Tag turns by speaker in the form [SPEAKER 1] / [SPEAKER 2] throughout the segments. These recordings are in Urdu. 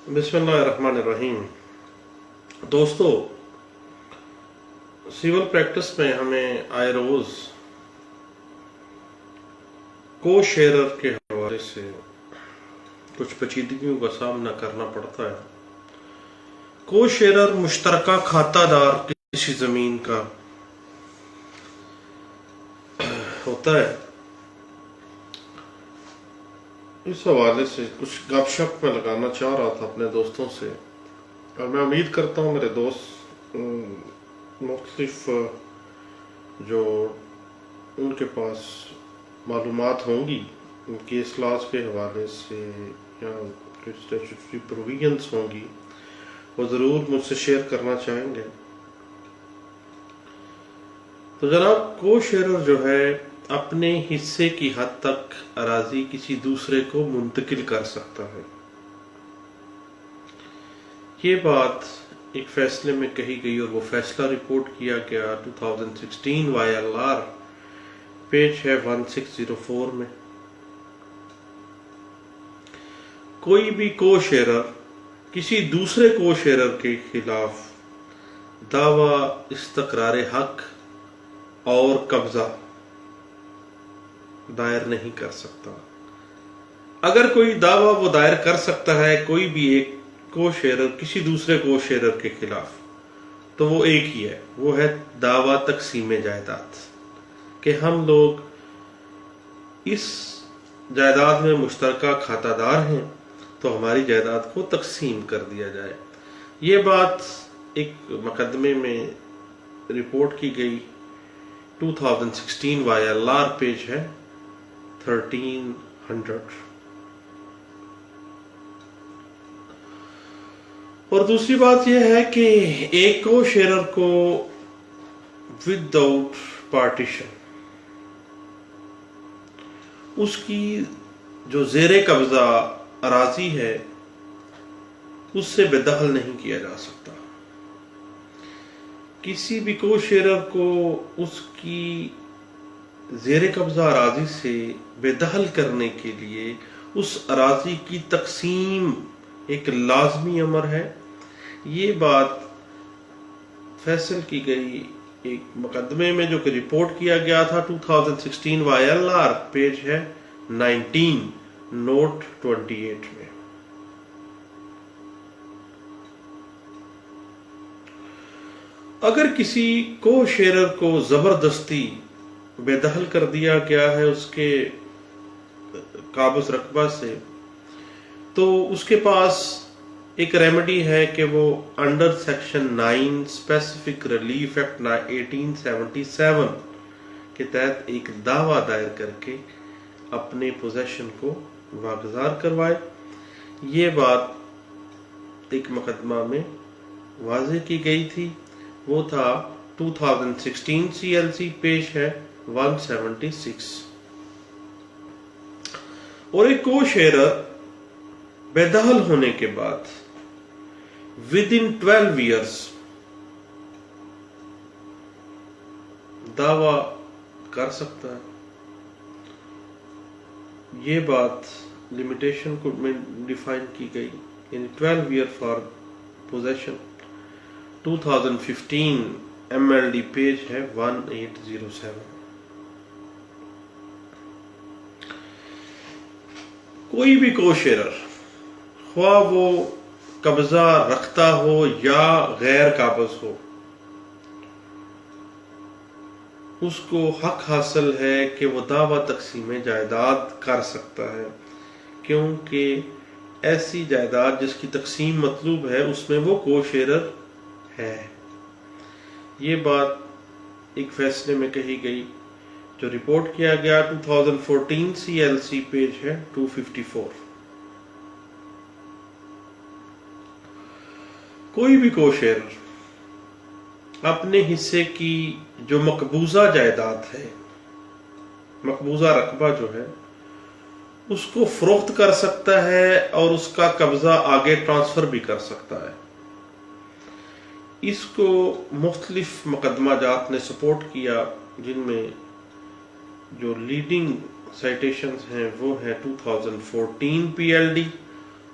[SPEAKER 1] بسم اللہ الرحمن الرحیم۔ دوستو، سول پریکٹس میں ہمیں آئے روز کو شیئرر کے حوالے سے کچھ پیچیدگیوں کا سامنا کرنا پڑتا ہے۔ کو شیئرر مشترکہ کھاتہ دار کسی زمین کا ہوتا ہے۔ اس حوالے سے کچھ گپ شپ میں لگانا چاہ رہا تھا اپنے دوستوں سے، اور میں امید کرتا ہوں میرے دوست مختلف جو ان کے پاس معلومات ہوں گی کیس لاز کے حوالے سے یا کچھ اسٹیچوٹری پروویژنس ہوں گی، وہ ضرور مجھ سے شیئر کرنا چاہیں گے۔ تو جناب، کو شیئرر جو ہے اپنے حصے کی حد تک اراضی کسی دوسرے کو منتقل کر سکتا ہے۔ یہ بات ایک فیصلے میں کہی گئی اور وہ فیصلہ رپورٹ کیا گیا 2016 YLR پیج ہے 1604 میں۔ کوئی بھی کو شیئرر کسی دوسرے کو شیئرر کے خلاف دعویٰ استقرار حق اور قبضہ دائر نہیں کر سکتا۔ اگر کوئی دعویٰ وہ دائر کر سکتا ہے کوئی بھی ایک کو شیئرر کسی دوسرے کو شیئرر کے خلاف، تو وہ ایک ہی ہے، وہ ہے دعویٰ تقسیم جائیداد، کہ ہم لوگ اس جائیداد میں مشترکہ کھاتہ دار ہیں تو ہماری جائیداد کو تقسیم کر دیا جائے۔ یہ بات ایک مقدمے میں رپورٹ کی گئی 2016 YLR پیج ہے 1300۔ اور دوسری بات یہ ہے کہ ایک کو شیئرر کو ود آؤٹ پارٹیشن اس کی جو زیر قبضہ اراضی ہے اس سے بے دخل نہیں کیا جا سکتا۔ کسی بھی کو شیئرر کو اس کی زیر قبضہ اراضی سے بے دخل کرنے کے لیے اس اراضی کی تقسیم ایک لازمی امر ہے۔ یہ بات فیصل کی گئی ایک مقدمے میں جو کہ رپورٹ کیا گیا تھا 2016 YLR پیج ہے 19 نوٹ 28 میں۔ اگر کسی کو شیئرر کو زبردستی بے دخل کر دیا گیا ہے اس کے قابض رقبہ سے، تو اس کے پاس ایک ریمیڈی ہے کہ وہ under section 9 specific relief act 1877 کے تحت ایک دعویٰ دائر کر کے اپنے پوزیشن کو واگزار کروائے۔ یہ بات ایک مقدمہ میں واضح کی گئی تھی، وہ تھا 2016 CLC پیج ہے 176۔ اور ایک کو شیئرر بے دخل ہونے کے بعد within 12 years دعویٰ کر سکتا ہے۔ یہ بات لمیٹیشن کو میں ڈیفائن کی گئی، یعنی 12 year for position 2015 MLD page ہے 1807۔ کوئی بھی کو شیئرر خواہ وہ قبضہ رکھتا ہو یا غیر قابض ہو، اس کو حق حاصل ہے کہ وہ دعویٰ تقسیم جائیداد کر سکتا ہے، کیونکہ ایسی جائیداد جس کی تقسیم مطلوب ہے اس میں وہ کو شیئرر ہے۔ یہ بات ایک فیصلے میں کہی گئی جو رپورٹ کیا گیا 2014 CLC پیج ہے 254۔ کوئی بھی کو شیئرر اپنے حصے کی جو مقبوضہ جائیداد ہے، مقبوضہ رقبہ جو ہے، اس کو فروخت کر سکتا ہے اور اس کا قبضہ آگے ٹرانسفر بھی کر سکتا ہے۔ اس کو مختلف مقدمہ جات نے سپورٹ کیا، جن میں جو لیڈنگ سائٹیشنز ہیں وہ ہیں 2014 PLD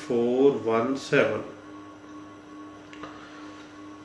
[SPEAKER 1] 417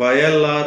[SPEAKER 1] YLR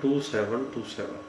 [SPEAKER 1] 2727।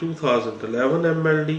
[SPEAKER 1] 2011 MLD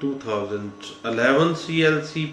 [SPEAKER 1] 2011 CLC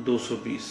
[SPEAKER 1] 220।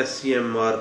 [SPEAKER 1] SCMR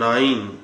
[SPEAKER 1] 9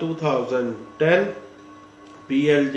[SPEAKER 1] 2010 PLJ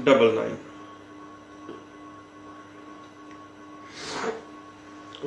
[SPEAKER 1] 99।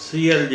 [SPEAKER 1] CLJ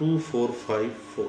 [SPEAKER 1] 2454।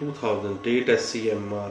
[SPEAKER 1] 2008 SCMR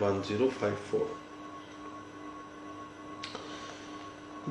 [SPEAKER 1] 1054।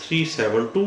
[SPEAKER 1] 372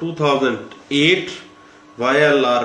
[SPEAKER 1] 2008 YLR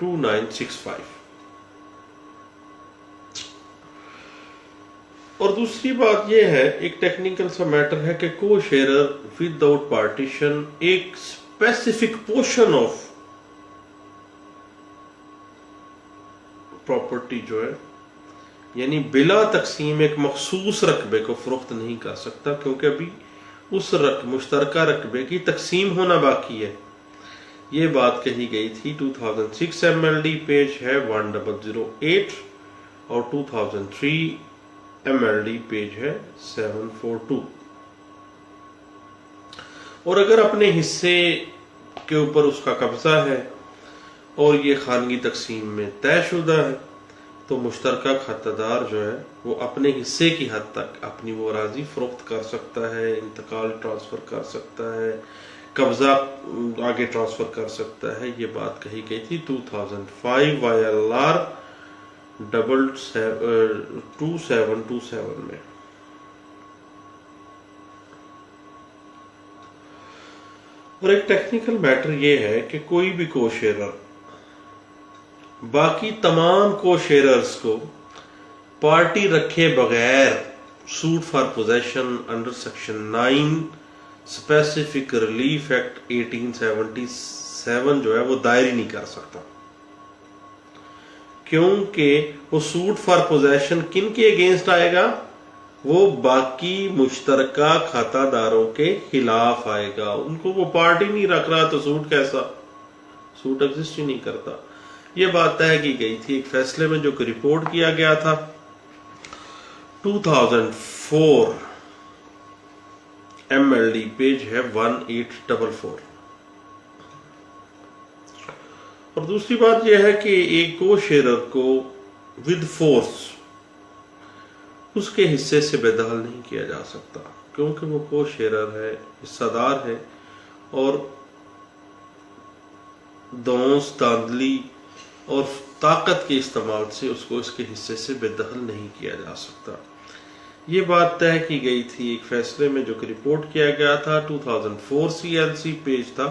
[SPEAKER 1] 2965. اور دوسری بات یہ ہے، ایک ٹیکنیکل سا میٹر ہے کہ کو شیئرر ود آؤٹ پارٹیشن ایک اسپیسیفک پورشن آف پراپرٹی جو ہے، یعنی بلا تقسیم ایک مخصوص رقبے کو فروخت نہیں کر سکتا، کیونکہ ابھی اس مشترکہ رقبے کی تقسیم ہونا باقی ہے. یہ بات کہی گئی تھی 2006 MLD پیج ہے 1008 اور 2003 MLD پیج ہے 742. اور اگر اپنے حصے کے اوپر اس کا قبضہ ہے اور یہ خانگی تقسیم میں طے شدہ ہے، تو مشترکہ کھاتہ دار جو ہے وہ اپنے حصے کی حد تک اپنی وہ اراضی فروخت کر سکتا ہے، انتقال ٹرانسفر کر سکتا ہے، قبضہ آگے ٹرانسفر کر سکتا ہے. یہ بات کہی گئی تھی 2005 YLR 2727 میں. اور ایک ٹیکنیکل میٹر یہ ہے کہ کوئی بھی کو شیئرر باقی تمام کو شیئررز کو پارٹی رکھے بغیر suit for possession under section 9 specific relief act 1877 جو ہے وہ دائر ہی نہیں کر سکتا، کیونکہ وہ سوٹ فار پوزیشن کن کے اگینسٹ آئے گا؟ وہ باقی مشترکہ کھاتہ داروں کے خلاف آئے گا. ان کو وہ پارٹی نہیں رکھ رہا تو سوٹ کیسا؟ سوٹ ایگزسٹ ہی نہیں کرتا. یہ بات طے کی گئی تھی ایک فیصلے میں جو کہ رپورٹ کیا گیا تھا 2004 MLD پیج ہے 1844. اور دوسری بات یہ ہے کہ ایک کو شیئرر کو ود فورس اس کے حصے سے بے دخل نہیں کیا جا سکتا، کیونکہ وہ کو شیئرر ہے، حصہ دار ہے، اور دونس داندلی اور طاقت کے استعمال سے اس کو اس کے حصے سے بے دخل نہیں کیا جا سکتا. یہ بات طے کی گئی تھی ایک فیصلے میں جو کہ رپورٹ کیا گیا تھا 2004 CLC پیج تھا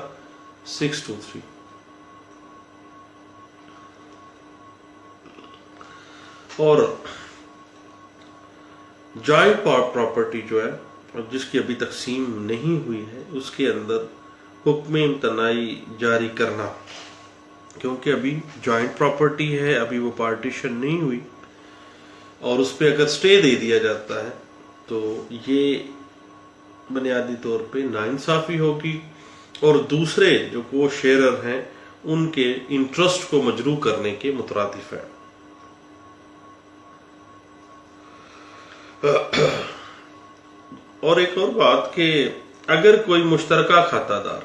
[SPEAKER 1] 623. اور جوائنٹ پراپرٹی جو ہے جس کی ابھی تقسیم نہیں ہوئی ہے، اس کے اندر حکم امتناعی جاری کرنا، کیونکہ ابھی جوائنٹ پراپرٹی ہے، ابھی وہ پارٹیشن نہیں ہوئی، اور اس پہ اگر سٹے دے دیا جاتا ہے تو یہ بنیادی طور پہ ناانصافی ہوگی اور دوسرے جو کو شیئرر ہیں ان کے انٹرسٹ کو مجروح کرنے کے مترادف ہے. اور ایک اور بات کہ اگر کوئی مشترکہ کھاتہ دار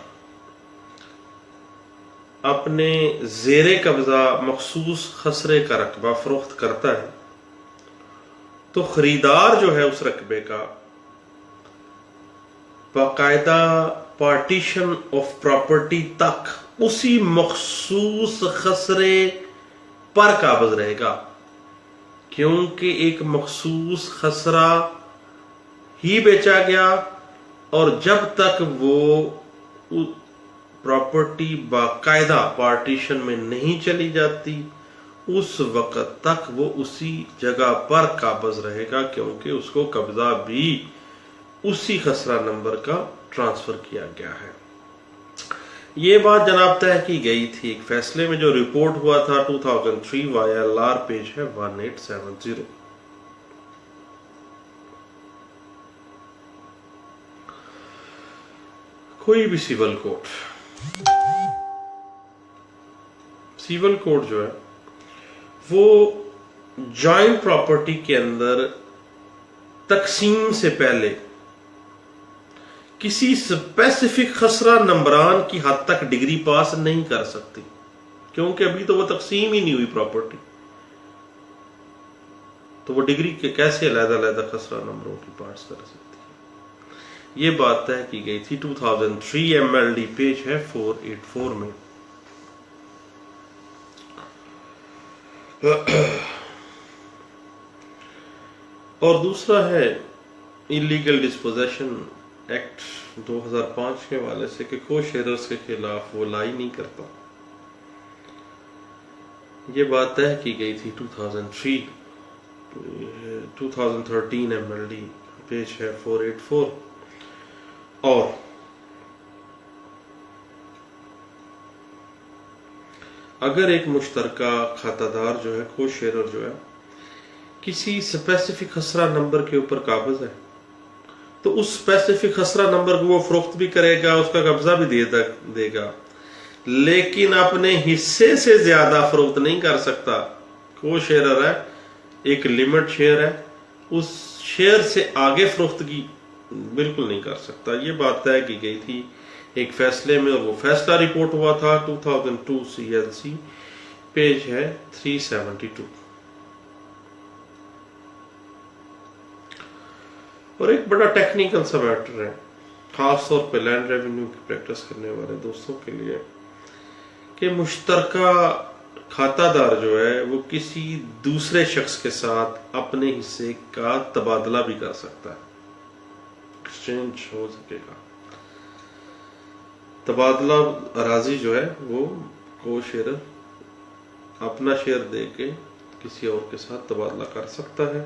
[SPEAKER 1] اپنے زیر قبضہ مخصوص خسرے کا رقبہ فروخت کرتا ہے تو خریدار جو ہے اس رقبے کا باقاعدہ پارٹیشن آف پراپرٹی تک اسی مخصوص خسرے پر قابض رہے گا، کیونکہ ایک مخصوص خسرہ ہی بیچا گیا، اور جب تک وہ پراپرٹی باقاعدہ پارٹیشن میں نہیں چلی جاتی اس وقت تک وہ اسی جگہ پر قابض رہے گا، کیونکہ اس کو قبضہ بھی اسی خسرہ نمبر کا ٹرانسفر کیا گیا ہے. یہ بات جناب طے کی گئی تھی ایک فیصلے میں جو رپورٹ ہوا تھا 2003 YLR پیج ہے 1870. کوئی بھی سیول کوڈ جو ہے وہ جوائنٹ پراپرٹی کے اندر تقسیم سے پہلے کسی اسپیسیفک خسرہ نمبران کی حد تک ڈگری پاس نہیں کر سکتی، کیونکہ ابھی تو وہ تقسیم ہی نہیں ہوئی پراپرٹی، تو وہ ڈگری کے کیسے علیحدہ علیحدہ خسرہ نمبروں کی پارٹس کر سکتی ہے. یہ بات طے کی گئی تھی 2003 MLD پیج ہے 484 میں. اور دوسرا ہے انلیگل ڈسپوزیشن ایکٹ 2005 کے حوالے سے کہ کو شیئررز کے خلاف وہ لائی نہیں کرتا. یہ بات طے کی گئی تھی 2013 MLD پیج ہے 484. اور اگر ایک مشترکہ کھاتہ دار جو ہے کو شیئرر جو ہے کسی اسپیسیفک خسرہ نمبر کے اوپر قابض ہے تو اس اسپیسیفک خسرہ نمبر کو وہ فروخت بھی کرے گا، اس کا قبضہ بھی دے گا، لیکن اپنے حصے سے زیادہ فروخت نہیں کر سکتا. کو شیئرر ہے، ایک لمٹ شیئر ہے، اس شیئر سے آگے فروختگی بالکل نہیں کر سکتا. یہ بات طے کی گئی تھی ایک فیصلے میں، اور وہ فیصلہ رپورٹ ہوا تھا 2002 CLC پیج ہے 372. اور ایک بڑا ٹیکنیکل سا میٹر ہے، خاص طور پہ لینڈ ریونیو کی پریکٹس کرنے والے دوستوں کے لیے، کہ مشترکہ کھاتہ دار جو ہے وہ کسی دوسرے شخص کے ساتھ اپنے حصے کا تبادلہ بھی کر سکتا ہے. ایکسچینج ہو سکے گا، تبادلہ اراضی جو ہے وہ کو شیئر اپنا شیئر دے کے کسی اور کے ساتھ تبادلہ کر سکتا ہے.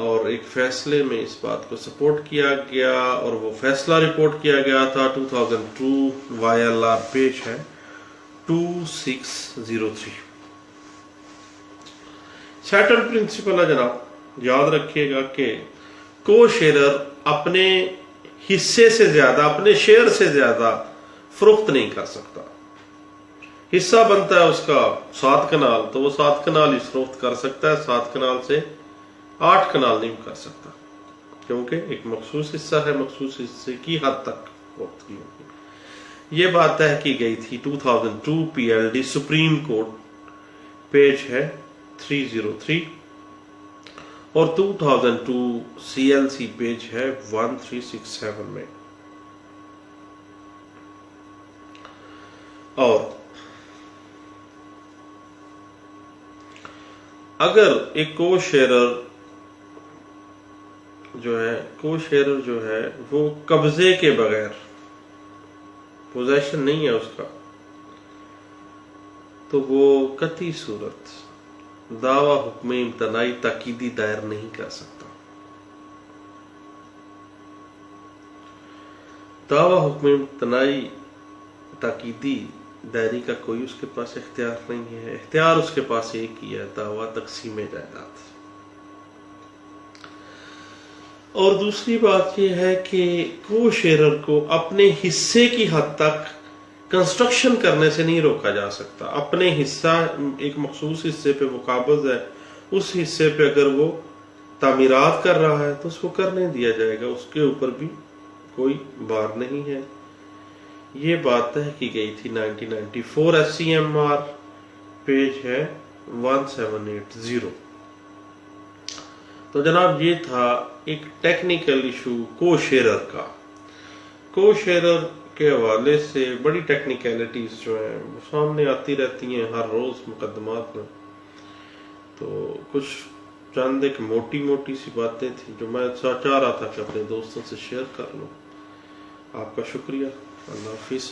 [SPEAKER 1] اور ایک فیصلے میں اس بات کو سپورٹ کیا گیا، اور وہ فیصلہ رپورٹ کیا گیا تھا 2002 YLR پیج ہے 2603. سیٹل پرنسپل ہے جناب، یاد رکھیے گا کہ کو شیئرر اپنے حصے سے زیادہ، اپنے شیئر سے زیادہ فروخت نہیں کر سکتا. حصہ بنتا ہے اس کا 7 کنال، تو وہ 7 کنال ہی فروخت کر سکتا ہے، 7 کنال سے 8 کنال نہیں کر سکتا، کیونکہ ایک مخصوص حصہ ہے، مخصوص حصے کی حد تک فروخت کی ہوگی. یہ بات طے کی گئی تھی 2002 PLD سپریم کورٹ پیج ہے 303، اور 2002 CLC پیج ہے 1367 میں. اور اگر ایک کو شیئرر جو ہے وہ قبضے کے بغیر، پوزیشن نہیں ہے اس کا، تو وہ قطعی صورت دعویٰ حکم امتناعی تاکیدی دائر نہیں کر سکتا. دعویٰ حکم امتناعی تاکیدی دائری کا کوئی اس کے پاس اختیار نہیں ہے. اختیار اس کے پاس ایک ہی ہے، دعویٰ تقسیم جائیداد. اور دوسری بات یہ ہے کہ کو شیئرر کو اپنے حصے کی حد تک کنسٹرکشن کرنے سے نہیں روکا جا سکتا. اپنے حصہ، ایک مخصوص حصے پہ وہ قابض ہے، اس حصے پہ اگر وہ تعمیرات کر رہا ہے تو اس کو کرنے دیا جائے گا، اس کے اوپر بھی کوئی بار نہیں ہے. یہ بات طے کی گئی تھی 1994 SCMR پیج ہے 1780. تو جناب یہ تھا ایک ٹیکنیکل ایشو کو شیئرر کا. کو شیئرر کے حوالے سے بڑی ٹیکنیکلٹیز جو ہیں وہ سامنے آتی رہتی ہیں ہر روز مقدمات میں. تو کچھ چند ایک موٹی سی باتیں تھیں جو میں چاہ رہا تھا کہ اپنے دوستوں سے شیئر کر لوں. آپ کا شکریہ. اللہ حافظ.